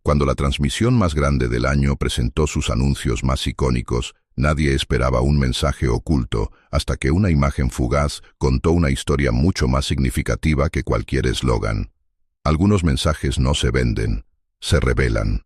Cuando la transmisión más grande del año presentó sus anuncios más icónicos, nadie esperaba un mensaje oculto, hasta que una imagen fugaz contó una historia mucho más significativa que cualquier eslogan. Algunos mensajes no se venden, se revelan.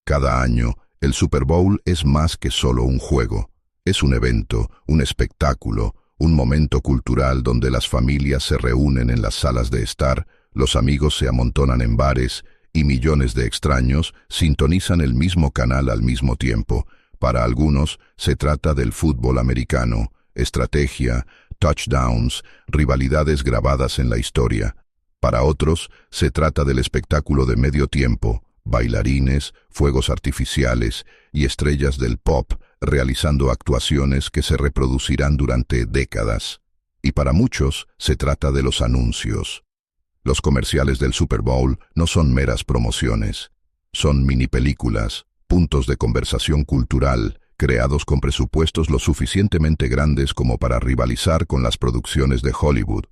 Cada año, el Super Bowl es más que solo un juego. Es un evento, un espectáculo, un momento cultural donde las familias se reúnen en las salas de estar, los amigos se amontonan en bares, y millones de extraños sintonizan el mismo canal al mismo tiempo. Para algunos, se trata del fútbol americano, estrategia, touchdowns, rivalidades grabadas en la historia. Para otros, se trata del espectáculo de medio tiempo, bailarines, fuegos artificiales y estrellas del pop realizando actuaciones que se reproducirán durante décadas. Y para muchos, se trata de los anuncios. Los comerciales del Super Bowl no son meras promociones. Son mini películas, puntos de conversación cultural, creados con presupuestos lo suficientemente grandes como para rivalizar con las producciones de Hollywood.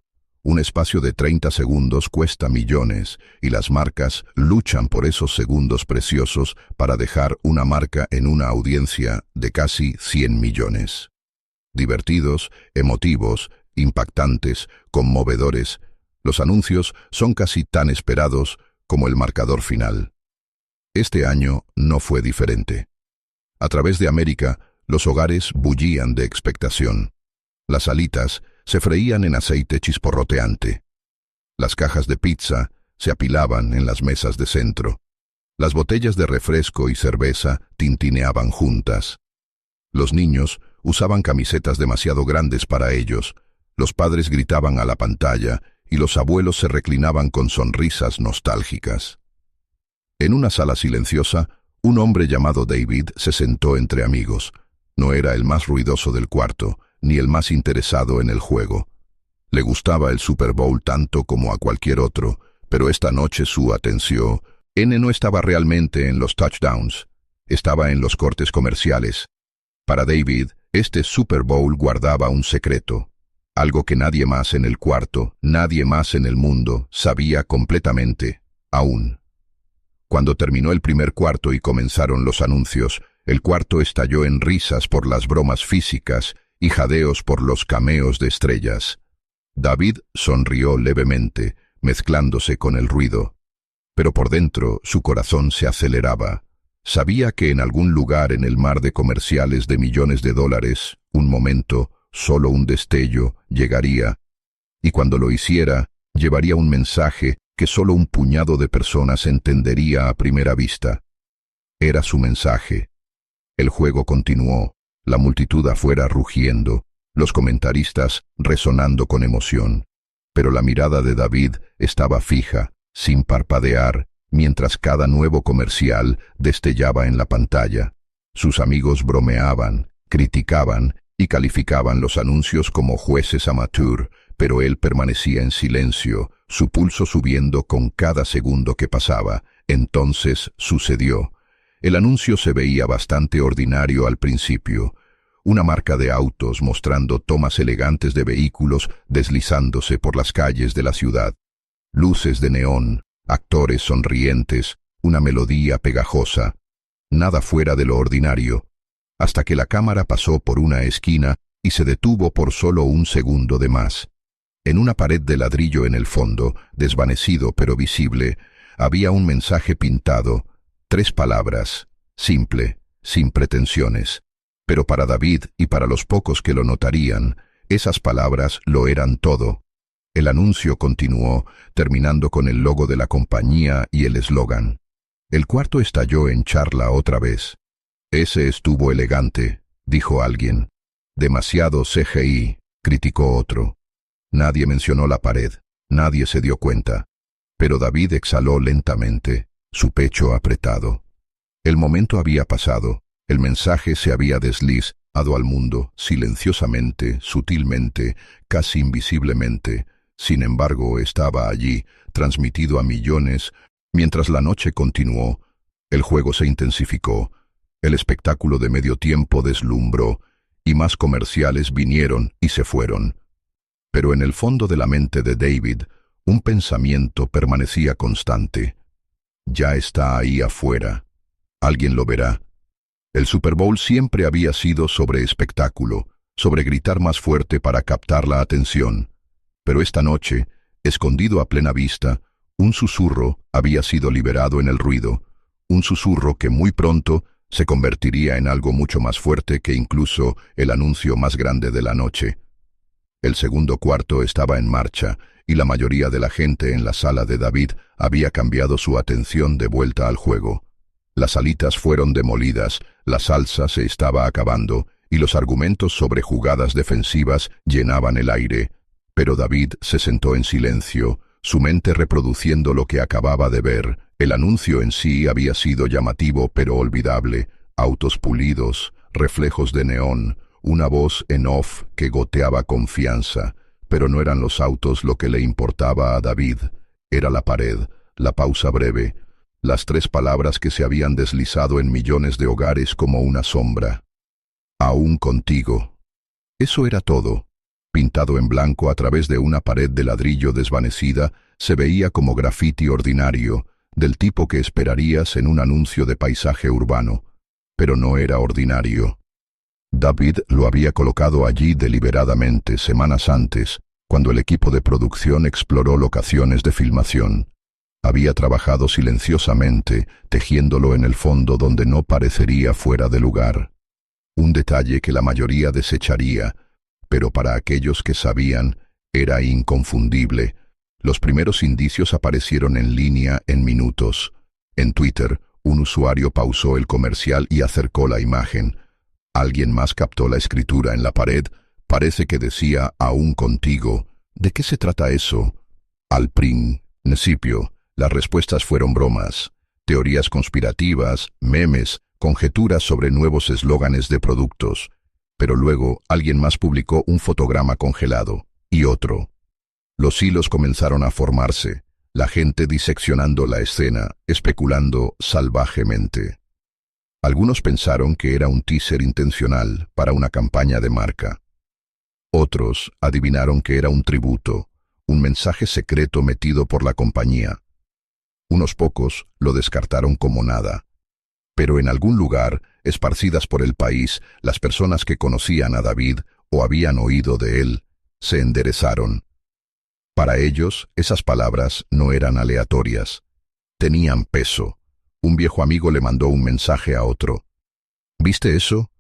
Un espacio de 30 segundos cuesta millones, y las marcas luchan por esos segundos preciosos para dejar una marca en una audiencia de casi 100 millones. Divertidos, emotivos, impactantes, conmovedores, los anuncios son casi tan esperados como el marcador final. Este año no fue diferente. A través de América, los hogares bullían de expectación. Las alitas se freían en aceite chisporroteante. Las cajas de pizza se apilaban en las mesas de centro. Las botellas de refresco y cerveza tintineaban juntas. Los niños usaban camisetas demasiado grandes para ellos. Los padres gritaban a la pantalla y los abuelos se reclinaban con sonrisas nostálgicas. En una sala silenciosa, un hombre llamado David se sentó entre amigos. No era el más ruidoso del cuarto, ni el más interesado en el juego. Le gustaba el Super Bowl tanto como a cualquier otro, pero esta noche su atención no estaba realmente en los touchdowns, estaba en los cortes comerciales. Para David, este Super Bowl guardaba un secreto. Algo que nadie más en el cuarto, nadie más en el mundo, sabía completamente, aún. Cuando terminó el primer cuarto y comenzaron los anuncios, el cuarto estalló en risas por las bromas físicas y jadeos por los cameos de estrellas. David sonrió levemente, mezclándose con el ruido. Pero por dentro su corazón se aceleraba. Sabía que en algún lugar en el mar de comerciales de millones de dólares, un momento, solo un destello, llegaría, y cuando lo hiciera, llevaría un mensaje que solo un puñado de personas entendería a primera vista. Era su mensaje. El juego continuó, la multitud afuera rugiendo, los comentaristas resonando con emoción, pero la mirada de David estaba fija, sin parpadear, mientras cada nuevo comercial destellaba en la pantalla. Sus amigos bromeaban, criticaban y calificaban los anuncios como jueces amateur, pero él permanecía en silencio, su pulso subiendo con cada segundo que pasaba. Entonces sucedió. El anuncio se veía bastante ordinario al principio. Una marca de autos mostrando tomas elegantes de vehículos deslizándose por las calles de la ciudad. Luces de neón, actores sonrientes, una melodía pegajosa. Nada fuera de lo ordinario, hasta que la cámara pasó por una esquina y se detuvo por solo un segundo de más. En una pared de ladrillo en el fondo, desvanecido pero visible, había un mensaje pintado, 3 palabras, simple, sin pretensiones. Pero para David y para los pocos que lo notarían, esas palabras lo eran todo. El anuncio continuó, terminando con el logo de la compañía y el eslogan. El cuarto estalló en charla otra vez. «Ese estuvo elegante», dijo alguien. «Demasiado CGI», criticó otro. Nadie mencionó la pared, nadie se dio cuenta. Pero David exhaló lentamente, su pecho apretado. El momento había pasado, el mensaje se había deslizado al mundo, silenciosamente, sutilmente, casi invisiblemente. Sin embargo, estaba allí, transmitido a millones. Mientras la noche continuó, el juego se intensificó. El espectáculo de medio tiempo deslumbró, y más comerciales vinieron y se fueron. Pero en el fondo de la mente de David, un pensamiento permanecía constante. Ya está ahí afuera. Alguien lo verá. El Super Bowl siempre había sido sobre espectáculo, sobre gritar más fuerte para captar la atención. Pero esta noche, escondido a plena vista, un susurro había sido liberado en el ruido, un susurro que muy pronto se convertiría en algo mucho más fuerte que incluso el anuncio más grande de la noche. El segundo cuarto estaba en marcha, y la mayoría de la gente en la sala de David había cambiado su atención de vuelta al juego. Las alitas fueron demolidas, la salsa se estaba acabando, y los argumentos sobre jugadas defensivas llenaban el aire. Pero David se sentó en silencio, su mente reproduciendo lo que acababa de ver. El anuncio en sí había sido llamativo pero olvidable. Autos pulidos, reflejos de neón, una voz en off que goteaba confianza. Pero no eran los autos lo que le importaba a David. Era la pared, la pausa breve, las 3 palabras que se habían deslizado en millones de hogares como una sombra. Aún contigo. Eso era todo. Pintado en blanco a través de una pared de ladrillo desvanecida, se veía como grafiti ordinario, del tipo que esperarías en un anuncio de paisaje urbano. Pero no era ordinario. David lo había colocado allí deliberadamente semanas antes, cuando el equipo de producción exploró locaciones de filmación. Había trabajado silenciosamente, tejiéndolo en el fondo donde no parecería fuera de lugar. Un detalle que la mayoría desecharía, pero para aquellos que sabían, era inconfundible. Los primeros indicios aparecieron en línea en minutos. En Twitter, un usuario pausó el comercial y acercó la imagen. Alguien más captó la escritura en la pared. Parece que decía «Aún contigo». ¿De qué se trata eso? Al principio, las respuestas fueron bromas, teorías conspirativas, memes, conjeturas sobre nuevos eslóganes de productos. Pero luego alguien más publicó un fotograma congelado, y otro. Los hilos comenzaron a formarse, la gente diseccionando la escena, especulando salvajemente. Algunos pensaron que era un teaser intencional para una campaña de marca. Otros adivinaron que era un tributo, un mensaje secreto metido por la compañía. Unos pocos lo descartaron como nada. Pero en algún lugar, esparcidas por el país, las personas que conocían a David o habían oído de él, se enderezaron. Para ellos, esas palabras no eran aleatorias. Tenían peso. Un viejo amigo le mandó un mensaje a otro. ¿Viste eso?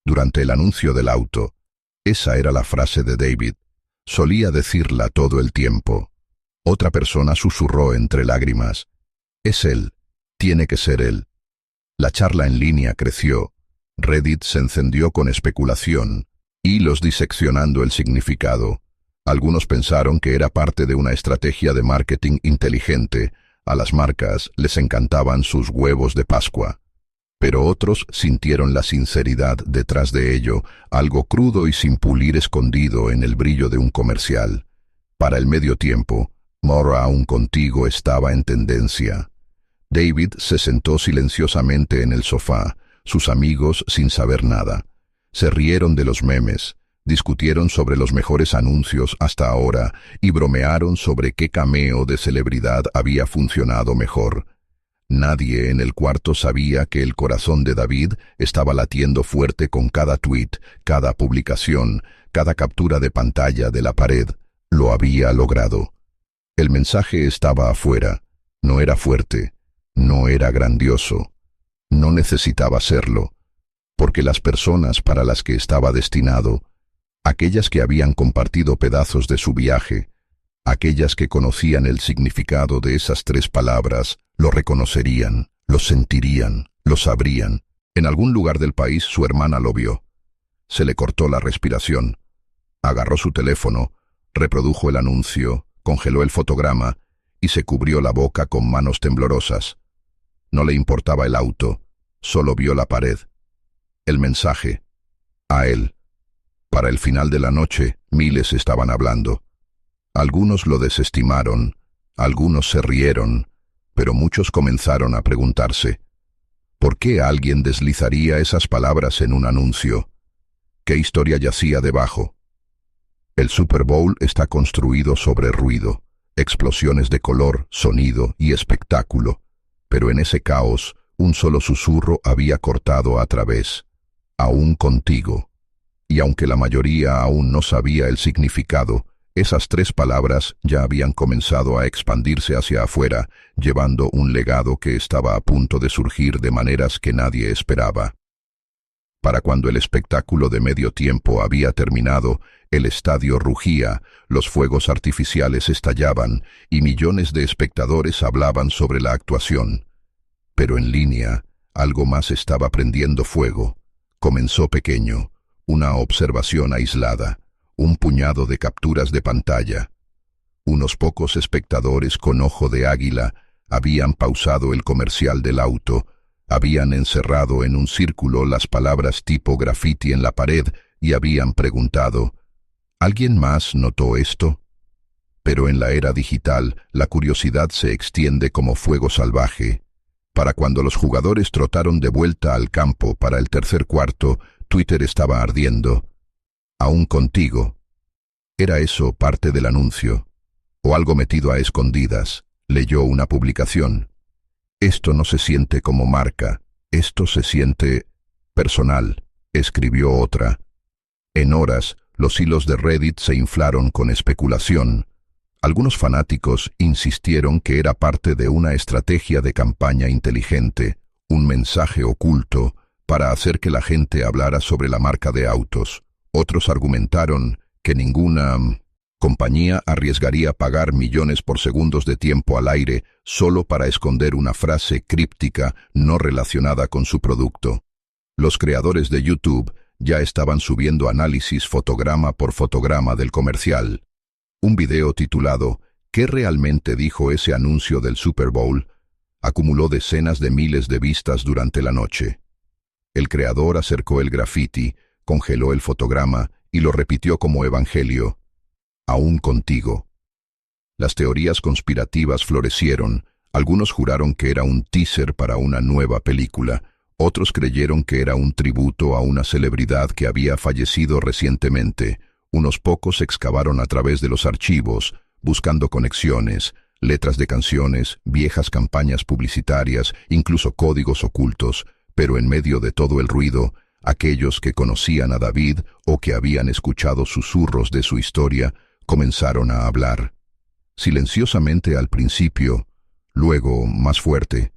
Durante el anuncio del auto. Esa era la frase de David. Solía decirla todo el tiempo. Otra persona susurró entre lágrimas. Es él. Tiene que ser él. La charla en línea creció. Reddit se encendió con especulación, hilos diseccionando el significado. Algunos pensaron que era parte de una estrategia de marketing inteligente. A las marcas les encantaban sus huevos de Pascua. Pero otros sintieron la sinceridad detrás de ello, algo crudo y sin pulir escondido en el brillo de un comercial. Para el medio tiempo, More Aún Contigo estaba en tendencia. David se sentó silenciosamente en el sofá, sus amigos sin saber nada. Se rieron de los memes, discutieron sobre los mejores anuncios hasta ahora y bromearon sobre qué cameo de celebridad había funcionado mejor. Nadie en el cuarto sabía que el corazón de David estaba latiendo fuerte con cada tweet, cada publicación, cada captura de pantalla de la pared. Lo había logrado. El mensaje estaba afuera. No era fuerte. No era grandioso. No necesitaba serlo. Porque las personas para las que estaba destinado, aquellas que habían compartido pedazos de su viaje, aquellas que conocían el significado de esas 3 palabras, lo reconocerían, lo sentirían, lo sabrían. En algún lugar del país su hermana lo vio. Se le cortó la respiración. Agarró su teléfono, reprodujo el anuncio, congeló el fotograma y se cubrió la boca con manos temblorosas. No le importaba el auto, solo vio la pared. El mensaje. A él. Para el final de la noche, miles estaban hablando. Algunos lo desestimaron, algunos se rieron, pero muchos comenzaron a preguntarse, ¿por qué alguien deslizaría esas palabras en un anuncio? ¿Qué historia yacía debajo? El Super Bowl está construido sobre ruido, explosiones de color, sonido y espectáculo. pero en ese caos, un solo susurro había cortado a través. Aún contigo. Y aunque la mayoría aún no sabía el significado, esas 3 palabras ya habían comenzado a expandirse hacia afuera, llevando un legado que estaba a punto de surgir de maneras que nadie esperaba. Para cuando el espectáculo de medio tiempo había terminado, el estadio rugía, los fuegos artificiales estallaban y millones de espectadores hablaban sobre la actuación. Pero en línea, algo más estaba prendiendo fuego. Comenzó pequeño, una observación aislada, un puñado de capturas de pantalla. Unos pocos espectadores con ojo de águila habían pausado el comercial del auto, habían encerrado en un círculo las palabras tipo graffiti en la pared y habían preguntado, ¿alguien más notó esto? Pero en la era digital, la curiosidad se extiende como fuego salvaje. Para cuando los jugadores trotaron de vuelta al campo para el tercer cuarto, Twitter estaba ardiendo. Aún contigo. ¿Era eso parte del anuncio? ¿O algo metido a escondidas? Leyó una publicación. Esto no se siente como marca, esto se siente personal, escribió otra. En horas, los hilos de Reddit se inflaron con especulación. Algunos fanáticos insistieron que era parte de una estrategia de campaña inteligente, un mensaje oculto, para hacer que la gente hablara sobre la marca de autos. Otros argumentaron que ninguna compañía arriesgaría pagar millones por segundos de tiempo al aire solo para esconder una frase críptica no relacionada con su producto. Los creadores de YouTube ya estaban subiendo análisis fotograma por fotograma del comercial. Un video titulado ¿Qué realmente dijo ese anuncio del Super Bowl? Acumuló decenas de miles de vistas durante la noche. El creador acercó el graffiti, congeló el fotograma y lo repitió como evangelio. Aún contigo. Las teorías conspirativas florecieron. Algunos juraron que era un teaser para una nueva película. Otros creyeron que era un tributo a una celebridad que había fallecido recientemente. Unos pocos excavaron a través de los archivos, buscando conexiones, letras de canciones, viejas campañas publicitarias, incluso códigos ocultos. Pero en medio de todo el ruido, aquellos que conocían a David o que habían escuchado susurros de su historia, comenzaron a hablar. Silenciosamente al principio, luego más fuerte.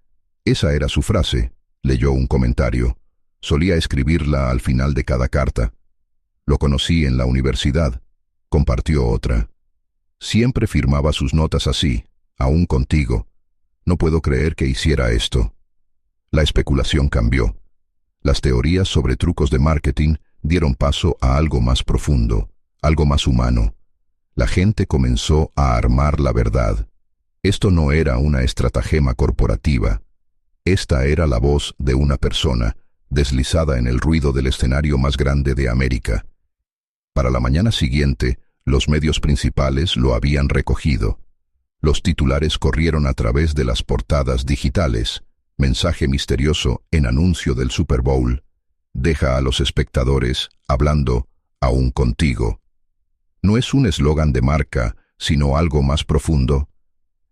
Esa era su frase, leyó un comentario. Solía escribirla al final de cada carta. Lo conocí en la universidad, compartió otra. Siempre firmaba sus notas así, aún contigo. No puedo creer que hiciera esto. La especulación cambió. Las teorías sobre trucos de marketing dieron paso a algo más profundo, algo más humano. La gente comenzó a armar la verdad. Esto no era una estratagema corporativa. Esta era la voz de una persona, deslizada en el ruido del escenario más grande de América. Para la mañana siguiente, los medios principales lo habían recogido. Los titulares corrieron a través de las portadas digitales. Mensaje misterioso en anuncio del Super Bowl. Deja a los espectadores hablando, aún contigo. No es un eslogan de marca, sino algo más profundo.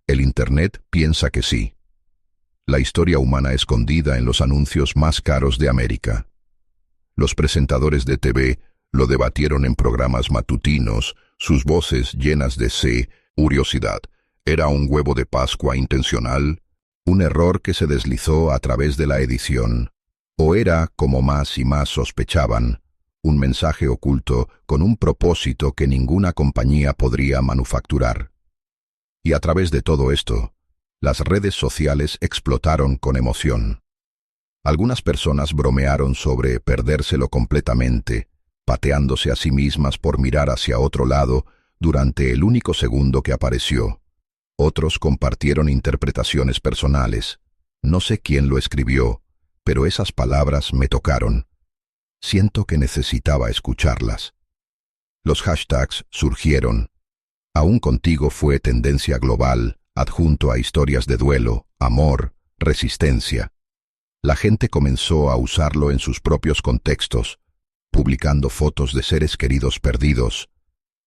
El Internet piensa que sí. La historia humana escondida en los anuncios más caros de América. Los presentadores de TV lo debatieron en programas matutinos, sus voces llenas de curiosidad. ¿Era un huevo de Pascua intencional? ¿Un error que se deslizó a través de la edición? ¿O era, como más y más sospechaban, un mensaje oculto con un propósito que ninguna compañía podría manufacturar? Y a través de todo esto, las redes sociales explotaron con emoción. Algunas personas bromearon sobre perdérselo completamente, pateándose a sí mismas por mirar hacia otro lado durante el único segundo que apareció. Otros compartieron interpretaciones personales. No sé quién lo escribió, pero esas palabras me tocaron. Siento que necesitaba escucharlas. Los hashtags surgieron. Aún contigo fue tendencia global, adjunto a historias de duelo, amor, resistencia. La gente comenzó a usarlo en sus propios contextos, publicando fotos de seres queridos perdidos,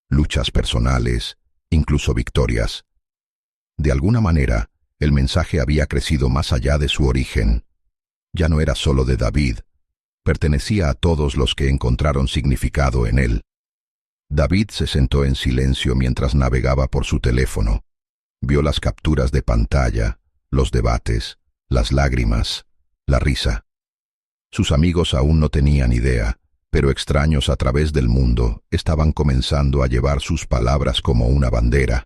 luchas personales, incluso victorias. De alguna manera, El mensaje había crecido más allá de su origen. Ya no era solo de David. Pertenecía a todos los que encontraron significado en él. David se sentó en silencio mientras navegaba por su teléfono. Vio las capturas de pantalla, los debates, las lágrimas, la risa. Sus amigos aún no tenían idea, pero extraños a través del mundo estaban comenzando a llevar sus palabras como una bandera.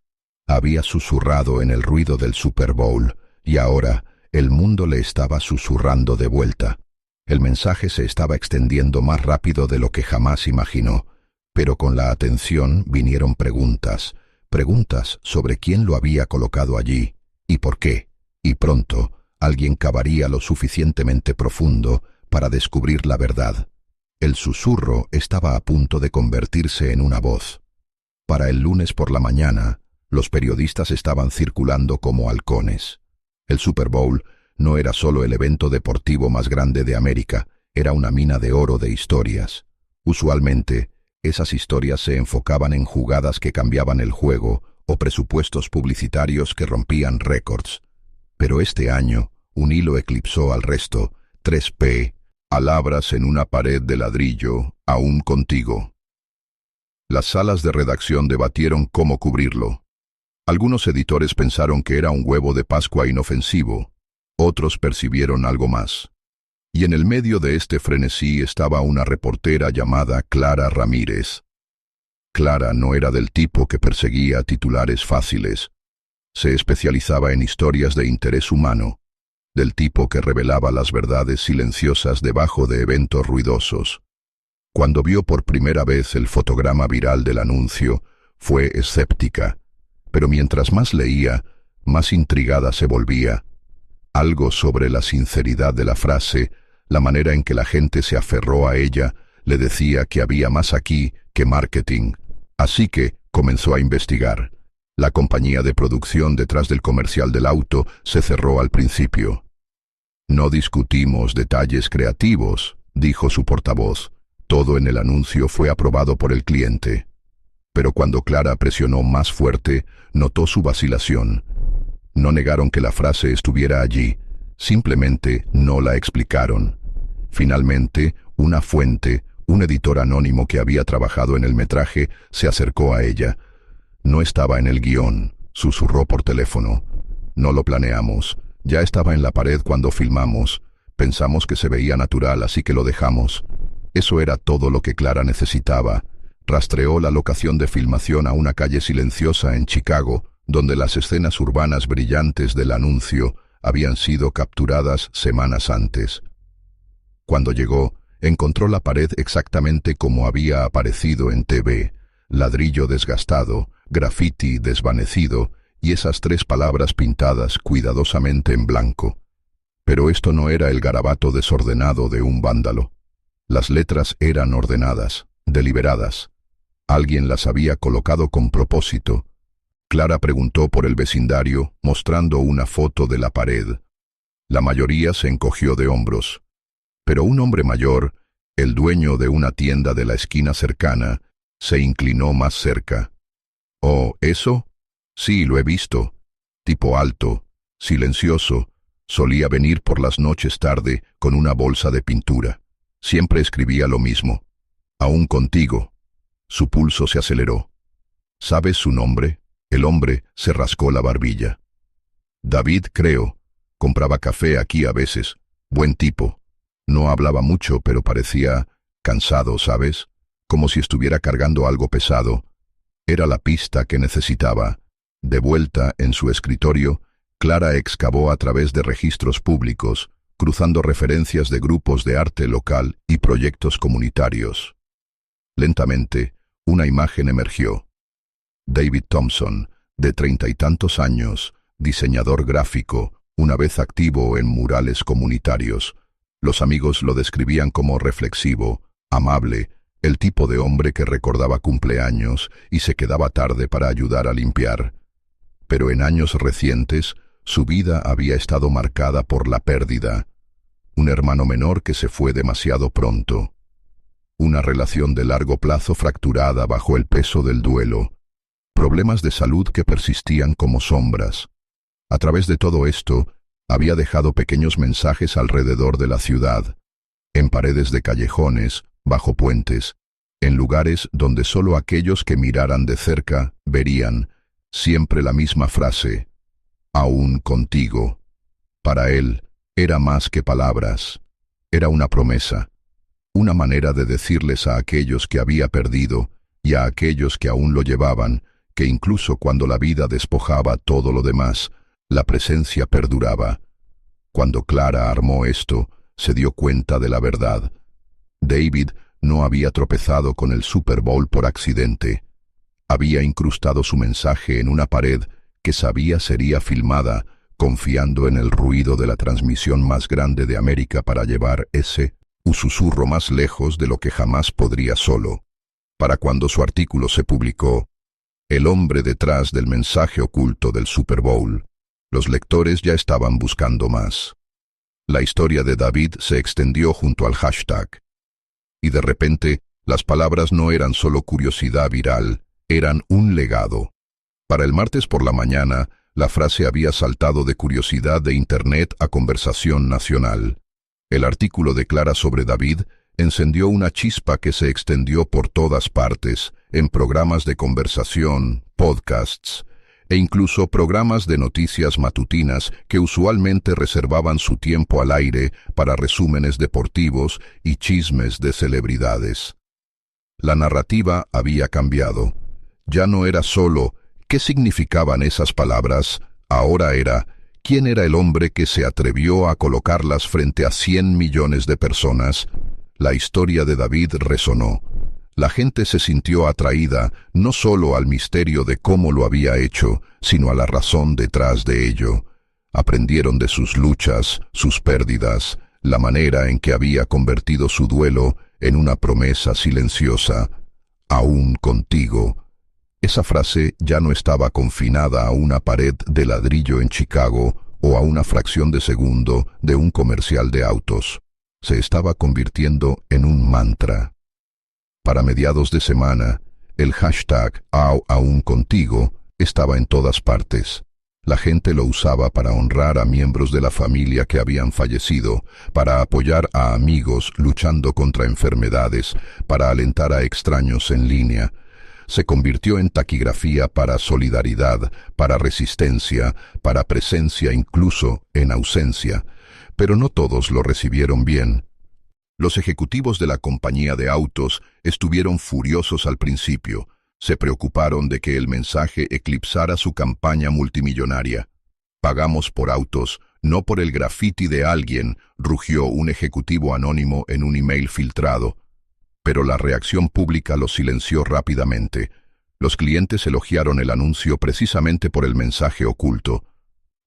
Había susurrado en el ruido del Super Bowl, y ahora el mundo le estaba susurrando de vuelta. El mensaje se estaba extendiendo más rápido de lo que jamás imaginó, pero con la atención vinieron preguntas sobre quién lo había colocado allí, y por qué, y pronto alguien cavaría lo suficientemente profundo para descubrir la verdad. El susurro estaba a punto de convertirse en una voz. Para el lunes por la mañana, los periodistas estaban circulando como halcones. El Super Bowl no era solo el evento deportivo más grande de América, era una mina de oro de historias. Usualmente, esas historias se enfocaban en jugadas que cambiaban el juego o presupuestos publicitarios que rompían récords. Pero este año, un hilo eclipsó al resto. 3P, palabras en una pared de ladrillo, aún contigo. Las salas de redacción debatieron cómo cubrirlo. Algunos editores pensaron que era un huevo de Pascua inofensivo, otros percibieron algo más. Y en el medio de este frenesí estaba una reportera llamada Clara Ramírez. Clara no era del tipo que perseguía titulares fáciles. Se especializaba en historias de interés humano, del tipo que revelaba las verdades silenciosas debajo de eventos ruidosos. Cuando vio por primera vez el fotograma viral del anuncio, fue escéptica, pero mientras más leía, más intrigada se volvía. Algo sobre la sinceridad de la frase, la manera en que la gente se aferró a ella, le decía que había más aquí que marketing. Así que comenzó a investigar. La compañía de producción detrás del comercial del auto se cerró al principio. No discutimos detalles creativos, dijo su portavoz. Todo en el anuncio fue aprobado por el cliente. Pero cuando Clara presionó más fuerte, notó su vacilación. No negaron que la frase estuviera allí, simplemente no la explicaron. Finalmente, una fuente, un editor anónimo que había trabajado en el metraje, se acercó a ella. No estaba en el guión, susurró por teléfono. No lo planeamos, ya estaba en la pared cuando filmamos. Pensamos que se veía natural, así que lo dejamos. Eso era todo lo que Clara necesitaba. Rastreó la locación de filmación a una calle silenciosa en Chicago, donde las escenas urbanas brillantes del anuncio habían sido capturadas semanas antes. Cuando llegó, encontró la pared exactamente como había aparecido en TV, ladrillo desgastado, grafiti desvanecido y esas 3 palabras pintadas cuidadosamente en blanco. Pero esto no era el garabato desordenado de un vándalo. Las letras eran ordenadas, deliberadas. Alguien las había colocado con propósito. Clara preguntó por el vecindario, mostrando una foto de la pared. La mayoría se encogió de hombros. Pero un hombre mayor, el dueño de una tienda de la esquina cercana, se inclinó más cerca. «¿Oh, eso? Sí, lo he visto. Tipo alto, silencioso, solía venir por las noches tarde con una bolsa de pintura. Siempre escribía lo mismo. Aún contigo». Su pulso se aceleró. «¿Sabes su nombre?» El hombre se rascó la barbilla. «David, creo. Compraba café aquí a veces. Buen tipo. No hablaba mucho, pero parecía cansado, ¿sabes? Como si estuviera cargando algo pesado. Era la pista que necesitaba». De vuelta en su escritorio, Clara excavó a través de registros públicos, cruzando referencias de grupos de arte local y proyectos comunitarios. Lentamente, una imagen emergió. David Thompson, de 30 y tantos años, diseñador gráfico, una vez activo en murales comunitarios. Los amigos lo describían como reflexivo, amable, el tipo de hombre que recordaba cumpleaños y se quedaba tarde para ayudar a limpiar. Pero en años recientes, su vida había estado marcada por la pérdida. Un hermano menor que se fue demasiado pronto. Una relación de largo plazo fracturada bajo el peso del duelo. Problemas de salud que persistían como sombras. A través de todo esto, había dejado pequeños mensajes alrededor de la ciudad, en paredes de callejones, bajo puentes, en lugares donde solo aquellos que miraran de cerca verían siempre la misma frase: aún contigo. Para él, era más que palabras, era una promesa, una manera de decirles a aquellos que había perdido y a aquellos que aún lo llevaban, que incluso cuando la vida despojaba todo lo demás, la presencia perduraba. Cuando Clara armó esto, se dio cuenta de la verdad. David no había tropezado con el Super Bowl por accidente. Había incrustado su mensaje en una pared que sabía sería filmada, confiando en el ruido de la transmisión más grande de América para llevar ese susurro más lejos de lo que jamás podría solo. Para cuando su artículo se publicó, el hombre detrás del mensaje oculto del Super Bowl, los lectores ya estaban buscando más. La historia de David se extendió junto al hashtag. Y de repente, las palabras no eran solo curiosidad viral, eran un legado. Para el martes por la mañana, la frase había saltado de curiosidad de Internet a conversación nacional. El artículo de Clara sobre David encendió una chispa que se extendió por todas partes, en programas de conversación, podcasts, e incluso programas de noticias matutinas que usualmente reservaban su tiempo al aire para resúmenes deportivos y chismes de celebridades. La narrativa había cambiado. Ya no era solo ¿qué significaban esas palabras? Ahora era ¿quién era el hombre que se atrevió a colocarlas frente a 100 millones de personas? La historia de David resonó. La gente se sintió atraída no solo al misterio de cómo lo había hecho, sino a la razón detrás de ello. Aprendieron de sus luchas, sus pérdidas, la manera en que había convertido su duelo en una promesa silenciosa. Aún contigo. Esa frase ya no estaba confinada a una pared de ladrillo en Chicago o a una fracción de segundo de un comercial de autos. Se estaba convirtiendo en un mantra. Para mediados de semana, el hashtag aún contigo estaba en todas partes. La gente lo usaba para honrar a miembros de la familia que habían fallecido, para apoyar a amigos luchando contra enfermedades, para alentar a extraños en línea. Se convirtió en taquigrafía para solidaridad, para resistencia, para presencia incluso en ausencia. Pero no todos lo recibieron bien. Los ejecutivos de la compañía de autos estuvieron furiosos al principio. Se preocuparon de que el mensaje eclipsara su campaña multimillonaria. Pagamos por autos, no por el graffiti de alguien, rugió un ejecutivo anónimo en un email filtrado. Pero la reacción pública lo silenció rápidamente. Los clientes elogiaron el anuncio precisamente por el mensaje oculto.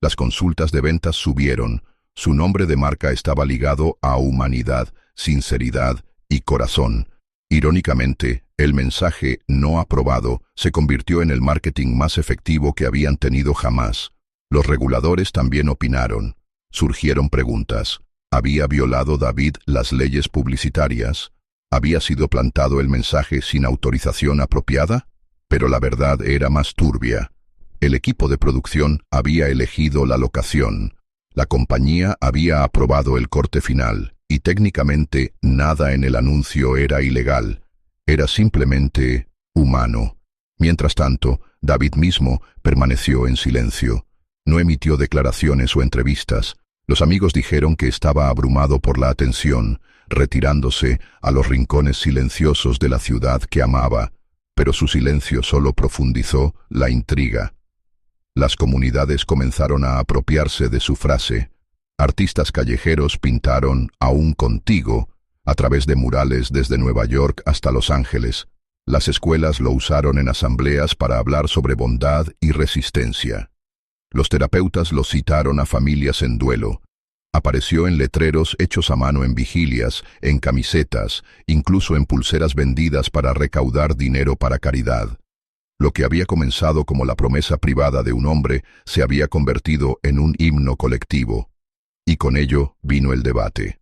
Las consultas de ventas subieron. Su nombre de marca estaba ligado a humanidad, sinceridad y corazón. Irónicamente, el mensaje no aprobado se convirtió en el marketing más efectivo que habían tenido jamás. Los reguladores también opinaron. Surgieron preguntas. ¿Había violado David las leyes publicitarias? ¿Había sido plantado el mensaje sin autorización apropiada? Pero la verdad era más turbia. El equipo de producción había elegido la locación. La compañía había aprobado el corte final, y técnicamente nada en el anuncio era ilegal. Era simplemente humano. Mientras tanto, David mismo permaneció en silencio. No emitió declaraciones o entrevistas. Los amigos dijeron que estaba abrumado por la atención, retirándose a los rincones silenciosos de la ciudad que amaba, pero su silencio solo profundizó la intriga. Las comunidades comenzaron a apropiarse de su frase. Artistas callejeros pintaron «Aún contigo» a través de murales desde Nueva York hasta Los Ángeles. Las escuelas lo usaron en asambleas para hablar sobre bondad y resistencia. Los terapeutas lo citaron a familias en duelo. Apareció en letreros hechos a mano en vigilias, en camisetas, incluso en pulseras vendidas para recaudar dinero para caridad. Lo que había comenzado como la promesa privada de un hombre se había convertido en un himno colectivo. Y con ello vino el debate.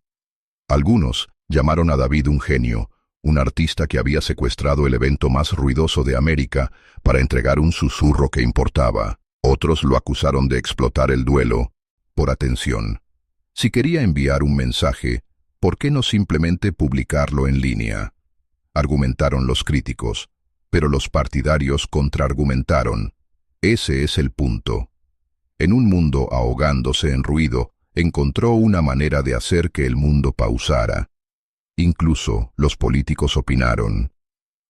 Algunos llamaron a David un genio, un artista que había secuestrado el evento más ruidoso de América para entregar un susurro que importaba. Otros lo acusaron de explotar el duelo por atención. Si quería enviar un mensaje, ¿por qué no simplemente publicarlo en línea? Argumentaron los críticos, pero los partidarios contraargumentaron. Ese es el punto. En un mundo ahogándose en ruido, encontró una manera de hacer que el mundo pausara. Incluso los políticos opinaron.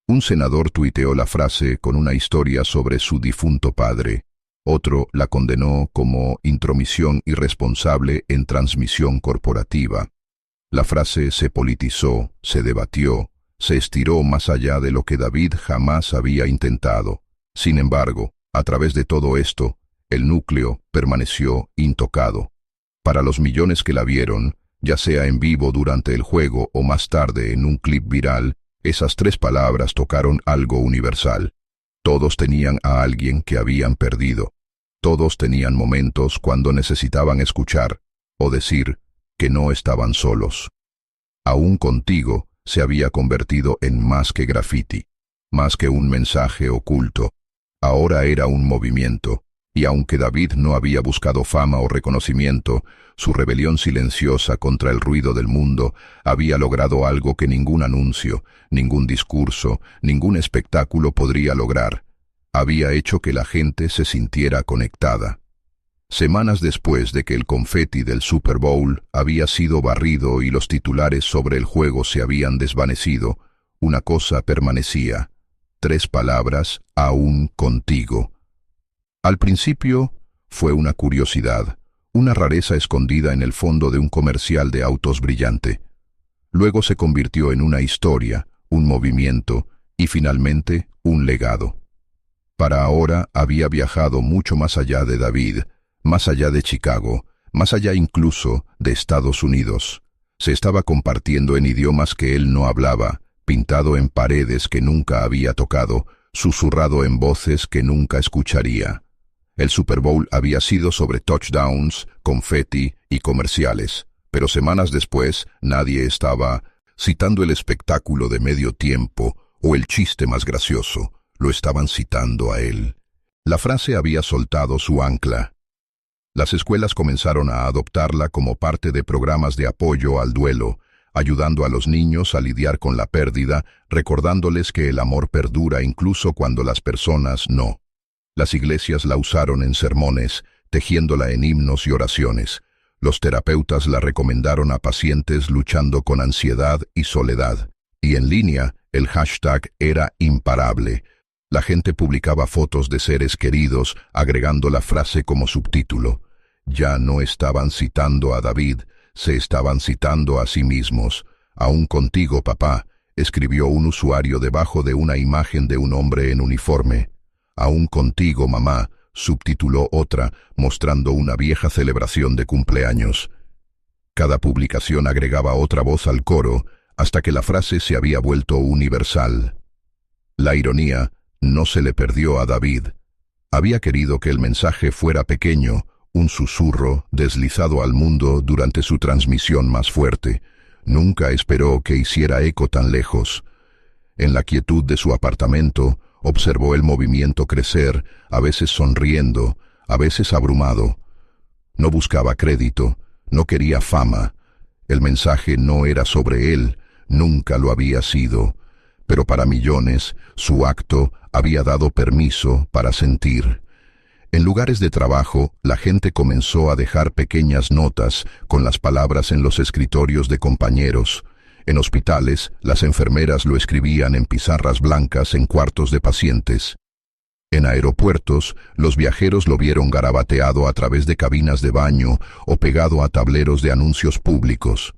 Un senador tuiteó la frase con una historia sobre su difunto padre. Otro la condenó como intromisión irresponsable en transmisión corporativa. La frase se politizó, se debatió, se estiró más allá de lo que David jamás había intentado. Sin embargo, a través de todo esto, el núcleo permaneció intocado. Para los millones que la vieron, ya sea en vivo durante el juego o más tarde en un clip viral, esas 3 palabras tocaron algo universal. Todos tenían a alguien que habían perdido. Todos tenían momentos cuando necesitaban escuchar o decir que no estaban solos. Aún contigo se había convertido en más que graffiti, más que un mensaje oculto. Ahora era un movimiento, y aunque David no había buscado fama o reconocimiento, su rebelión silenciosa contra el ruido del mundo había logrado algo que ningún anuncio, ningún discurso, ningún espectáculo podría lograr. Había hecho que la gente se sintiera conectada. Semanas después de que el confeti del Super Bowl había sido barrido y los titulares sobre el juego se habían desvanecido, una cosa permanecía. 3 palabras, aún contigo. Al principio fue una curiosidad, una rareza escondida en el fondo de un comercial de autos brillante. Luego se convirtió en una historia, un movimiento y finalmente un legado. Para ahora había viajado mucho más allá de David, más allá de Chicago, más allá incluso de Estados Unidos. Se estaba compartiendo en idiomas que él no hablaba, pintado en paredes que nunca había tocado, susurrado en voces que nunca escucharía. El Super Bowl había sido sobre touchdowns, confeti y comerciales, pero semanas después nadie estaba citando el espectáculo de medio tiempo o el chiste más gracioso, lo estaban citando a él. La frase había soltado su ancla. Las escuelas comenzaron a adoptarla como parte de programas de apoyo al duelo, ayudando a los niños a lidiar con la pérdida, recordándoles que el amor perdura incluso cuando las personas no. Las iglesias la usaron en sermones, tejiéndola en himnos y oraciones. Los terapeutas la recomendaron a pacientes luchando con ansiedad y soledad. Y en línea, el hashtag era imparable. La gente publicaba fotos de seres queridos, agregando la frase como subtítulo. Ya no estaban citando a David, se estaban citando a sí mismos. Aún contigo, papá, escribió un usuario debajo de una imagen de un hombre en uniforme. Aún contigo, mamá, subtituló otra, mostrando una vieja celebración de cumpleaños. Cada publicación agregaba otra voz al coro, hasta que la frase se había vuelto universal. La ironía no se le perdió a David. Había querido que el mensaje fuera pequeño, un susurro deslizado al mundo durante su transmisión más fuerte. Nunca esperó que hiciera eco tan lejos. En la quietud de su apartamento, observó el movimiento crecer, a veces sonriendo, a veces abrumado. No buscaba crédito, no quería fama. El mensaje no era sobre él, nunca lo había sido. Pero para millones, su acto había dado permiso para sentir. En lugares de trabajo, la gente comenzó a dejar pequeñas notas con las palabras en los escritorios de compañeros. En hospitales, las enfermeras lo escribían en pizarras blancas en cuartos de pacientes. En aeropuertos, los viajeros lo vieron garabateado a través de cabinas de baño o pegado a tableros de anuncios públicos.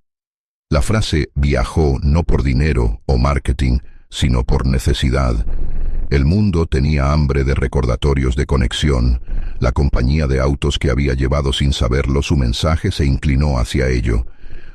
La frase viajó no por dinero o marketing, sino por necesidad. El mundo tenía hambre de recordatorios de conexión. La compañía de autos que había llevado sin saberlo su mensaje se inclinó hacia ello.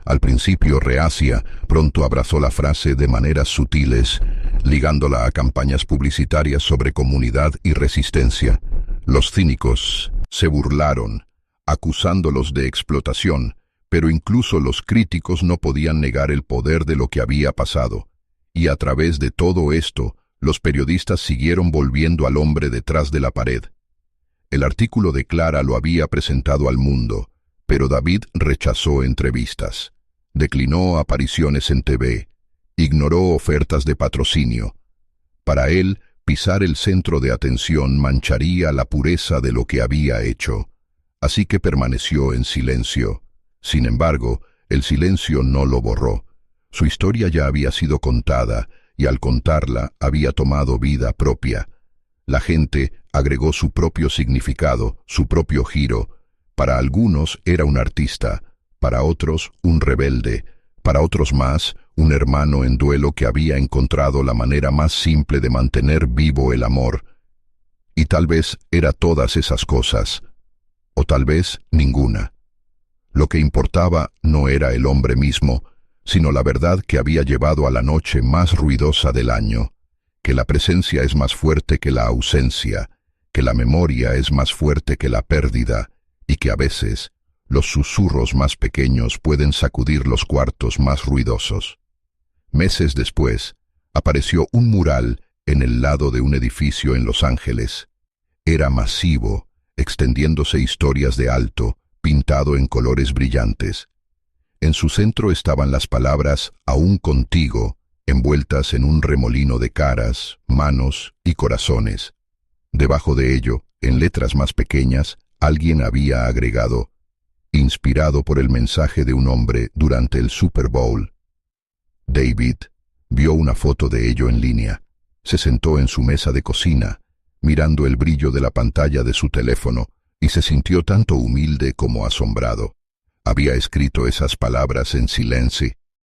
Al principio reacia, pronto abrazó la frase de maneras sutiles, ligándola a campañas publicitarias sobre comunidad y resistencia. Los cínicos se burlaron, acusándolos de explotación, pero incluso los críticos no podían negar el poder de lo que había pasado. Y a través de todo esto, los periodistas siguieron volviendo al hombre detrás de la pared. El artículo de Clara lo había presentado al mundo, pero David rechazó entrevistas, declinó apariciones en TV, ignoró ofertas de patrocinio. Para él, pisar el centro de atención mancharía la pureza de lo que había hecho, así que permaneció en silencio. Sin embargo, el silencio no lo borró. Su historia ya había sido contada, y al contarla había tomado vida propia. La gente agregó su propio significado, su propio giro. Para algunos era un artista, para otros un rebelde, para otros más un hermano en duelo que había encontrado la manera más simple de mantener vivo el amor. Y tal vez era todas esas cosas, o tal vez ninguna. Lo que importaba no era el hombre mismo, sino la verdad que había llevado a la noche más ruidosa del año, que la presencia es más fuerte que la ausencia, que la memoria es más fuerte que la pérdida, y que a veces los susurros más pequeños pueden sacudir los cuartos más ruidosos. Meses después, apareció un mural en el lado de un edificio en Los Ángeles. Era masivo, extendiéndose historias de alto, pintado en colores brillantes. En su centro estaban las palabras «Aún contigo», envueltas en un remolino de caras, manos y corazones. Debajo de ello, en letras más pequeñas, alguien había agregado «Inspirado por el mensaje de un hombre durante el Super Bowl». David vio una foto de ello en línea. Se sentó en su mesa de cocina, mirando el brillo de la pantalla de su teléfono, y se sintió tanto humilde como asombrado. Había escrito esas palabras en silencio,